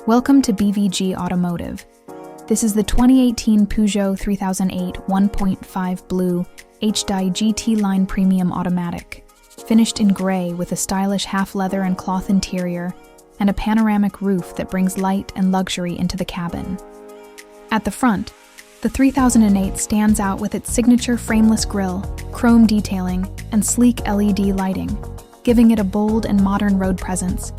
Welcome to BVG Automotive. This is the 2018 Peugeot 3008 1.5 BlueHDi GT Line Premium Automatic, finished in gray with a stylish half-leather and cloth interior and a panoramic roof that brings light and luxury into the cabin. At the front, the 3008 stands out with its signature frameless grille, chrome detailing, and sleek LED lighting, giving it a bold and modern road presence.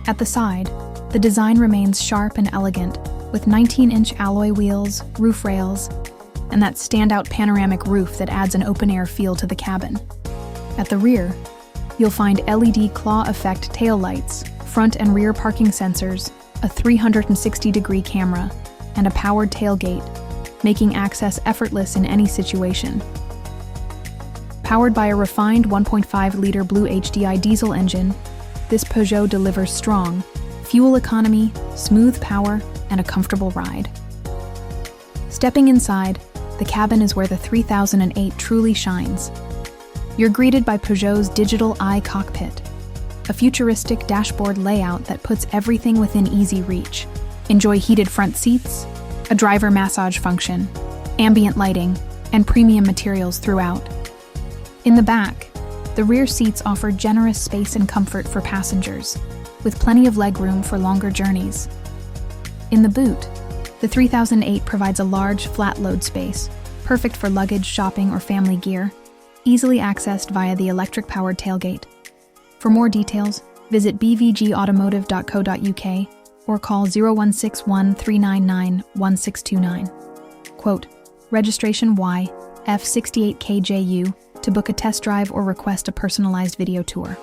At the side, the design remains sharp and elegant, with 19-inch alloy wheels, roof rails, and that standout panoramic roof that adds an open-air feel to the cabin. At the rear, you'll find LED claw effect taillights, front and rear parking sensors, a 360-degree camera, and a powered tailgate, making access effortless in any situation. Powered by a refined 1.5-liter BlueHDi diesel engine, this Peugeot delivers strong fuel economy, smooth power, and a comfortable ride. Stepping inside, the cabin is where the 3008 truly shines. You're greeted by Peugeot's digital eye cockpit, a futuristic dashboard layout that puts everything within easy reach. Enjoy heated front seats, a driver massage function, ambient lighting, and premium materials throughout. In the back, the rear seats offer generous space and comfort for passengers, with plenty of legroom for longer journeys. In the boot, the 3008 provides a large, flat load space, perfect for luggage, shopping, or family gear, easily accessed via the electric-powered tailgate. For more details, visit bvgautomotive.co.uk or call 0161 399 1629. Quote, registration Y, F68KJU, to book a test drive or request a personalized video tour.